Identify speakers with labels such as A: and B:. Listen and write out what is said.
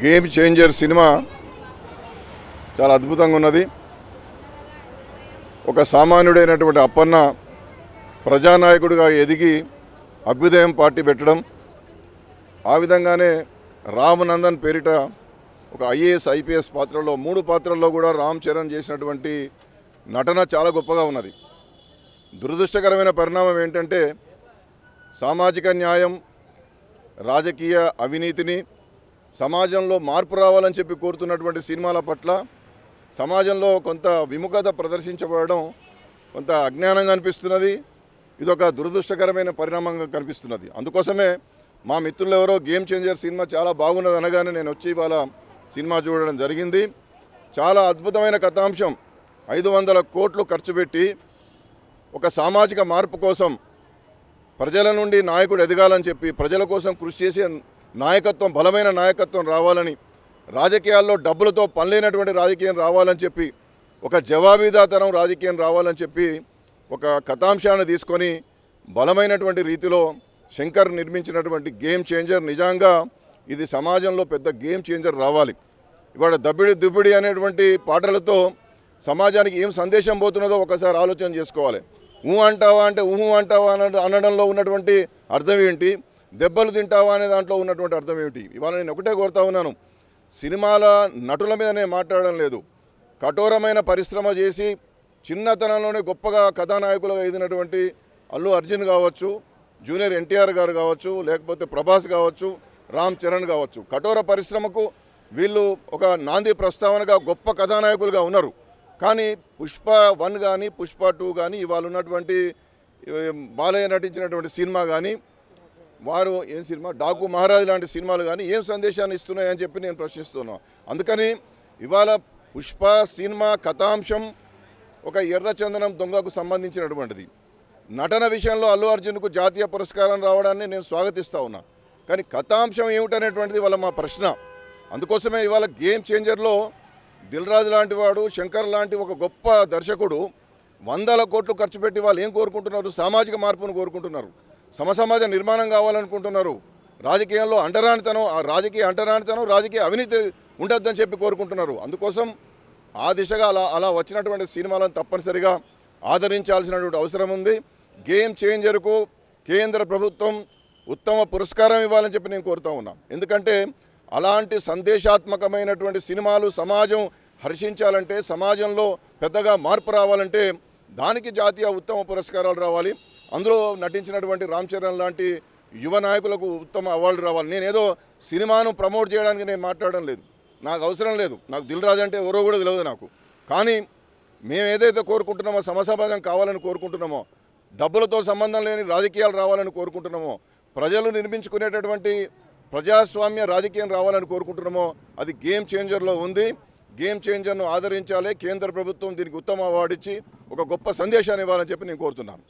A: Game changer cinema చాలా అద్భుతంగా ఉన్నది. ఒక సామాన్యుడైనటువంటి అప్పన్న ప్రజానాయకుడిగా ఎదిగి అభ్యుదయం పార్టీ పెట్టడం, ఆ విధంగానే రామనందన్ పేరిట ఒక ఐఏఎస్ ఐపీఎస్ పాత్రలో 3 పాత్రల్లో కూడా రామ్ చరణ్ చేసినటువంటి నటన చాలా గొప్పగా ఉన్నది. దురదృష్టకరమైన పరిణామం ఏంటంటే సామాజిక న్యాయం, రాజకీయ అవినీతిని, సమాజంలో మార్పు రావాలని చెప్పి కోరుతున్నటువంటి సినిమాల పట్ల సమాజంలో కొంత విముఖత ప్రదర్శించబడడం కొంత అజ్ఞానంగా అనిపిస్తున్నది. ఇదొక దురదృష్టకరమైన పరిణామంగా కనిపిస్తున్నది. అందుకోసమే మా మిత్రులు ఎవరో గేమ్ చేంజర్ సినిమా చాలా బాగున్నది అనగానే నేను వచ్చి ఇవాళ సినిమా చూడడం జరిగింది. చాలా అద్భుతమైన కథాంశం. 500 కోట్లు ఖర్చు పెట్టి ఒక సామాజిక మార్పు కోసం, ప్రజల నుండి నాయకుడు ఎదగాలని చెప్పి, ప్రజల కోసం కృషి చేసే నాయకత్వం, బలమైన నాయకత్వం రావాలని, రాజకీయాల్లో డబ్బులతో పనిలేనటువంటి రాజకీయం రావాలని చెప్పి, ఒక జవాబుదారీతనం రాజకీయం రావాలని చెప్పి ఒక కథాంశాన్ని తీసుకొని బలమైనటువంటి రీతిలో శంకర్ నిర్మించినటువంటి గేమ్ చేంజర్ నిజంగా ఇది సమాజంలో పెద్ద గేమ్ చేంజర్ రావాలి. ఇవాళ దబ్బిడి దుబ్బిడి అనేటువంటి పాటలతో సమాజానికి ఏం సందేశం పోతున్నదో ఒకసారి ఆలోచన చేసుకోవాలి. అంటావా అంటే అంటావా అనడంలో ఉన్నటువంటి అర్థం ఏంటి, దెబ్బలు తింటావా అనే దాంట్లో ఉన్నటువంటి అర్థం ఏమిటి? ఇవాళ నేను ఒకటే కోరుతా ఉన్నాను, సినిమాల నటుల మీద నేను మాట్లాడడం లేదు. కఠోరమైన పరిశ్రమ చేసి చిన్నతనంలోనే గొప్పగా కథానాయకులుగా ఎదిగినటువంటి అల్లు అర్జున్ కావచ్చు, జూనియర్ ఎన్టీఆర్ గారు కావచ్చు, లేకపోతే ప్రభాస్ కావచ్చు, రామ్ చరణ్ కావచ్చు, కఠోర పరిశ్రమకు వీళ్ళు ఒక నాంది ప్రస్తావనగా గొప్ప కథానాయకులుగా ఉన్నారు. కానీ పుష్ప 1 కానీ పుష్ప 2 కానీ ఇవాళ ఉన్నటువంటి బాలయ్య నటించినటువంటి సినిమా కానీ, వారు ఏం సినిమా డాకు మహారాజ్ లాంటి సినిమాలు కానీ ఏం సందేశాన్ని ఇస్తున్నాయని చెప్పి నేను ప్రశ్నిస్తున్నాను. అందుకని ఇవాళ పుష్ప సినిమా కథాంశం ఒక ఎర్రచందనం దొంగకు సంబంధించినటువంటిది. నటన విషయంలో అల్లు అర్జున్కు జాతీయ పురస్కారం రావడాన్ని నేను స్వాగతిస్తూ ఉన్నా. కానీ కథాంశం ఏమిటనేటువంటిది వాళ్ళ మా ప్రశ్న. అందుకోసమే ఇవాళ గేమ్ చేంజర్లో దిల్ రాజు లాంటి వాడు, శంకర్ లాంటి ఒక గొప్ప దర్శకుడు 100 కోట్లు ఖర్చు పెట్టి వాళ్ళు ఏం కోరుకుంటున్నారు? సామాజిక మార్పును కోరుకుంటున్నారు, సమసమాజ నిర్మాణం కావాలనుకుంటున్నారు, రాజకీయాల్లో అంటరానితనం, రాజకీయ అంటరానితనం, రాజకీయ అవినీతి ఉండొద్దని చెప్పి కోరుకుంటున్నారు. అందుకోసం ఆ దిశగా అలా వచ్చినటువంటి సినిమాలను తప్పనిసరిగా ఆదరించాల్సినటువంటి అవసరం ఉంది. గేమ్ చేంజర్కు కేంద్ర ప్రభుత్వం ఉత్తమ పురస్కారం ఇవ్వాలని చెప్పి నేను కోరుతా ఉన్నా. ఎందుకంటే అలాంటి సందేశాత్మకమైనటువంటి సినిమాలు సమాజం హర్షించాలంటే, సమాజంలో పెద్దగా మార్పు రావాలంటే దానికి జాతీయ ఉత్తమ పురస్కారాలు రావాలి. అందులో నటించినటువంటి రామ్ చరణ్ లాంటి యువ నాయకులకు ఉత్తమ అవార్డు రావాలి. నేనేదో సినిమాను ప్రమోట్ చేయడానికి నేను మాట్లాడడం లేదు, నాకు అవసరం లేదు. నాకు దిల్ రాజు అంటే ఎవరో కూడా తెలియదు నాకు. కానీ మేము ఏదైతే కోరుకుంటున్నామో, సమసమాజం కావాలని కోరుకుంటున్నామో, డబ్బులతో సంబంధం లేని రాజకీయాలు రావాలని కోరుకుంటున్నామో, ప్రజలు నిర్మించుకునేటటువంటి ప్రజాస్వామ్య రాజకీయం రావాలని కోరుకుంటున్నామో, అది గేమ్ చేంజర్లో ఉంది. గేమ్ చేంజర్ను ఆదరించాలి. కేంద్ర ప్రభుత్వం దీనికి ఉత్తమ అవార్డు ఇచ్చి ఒక గొప్ప సందేశాన్ని ఇవ్వాలని చెప్పి నేను కోరుతున్నాను.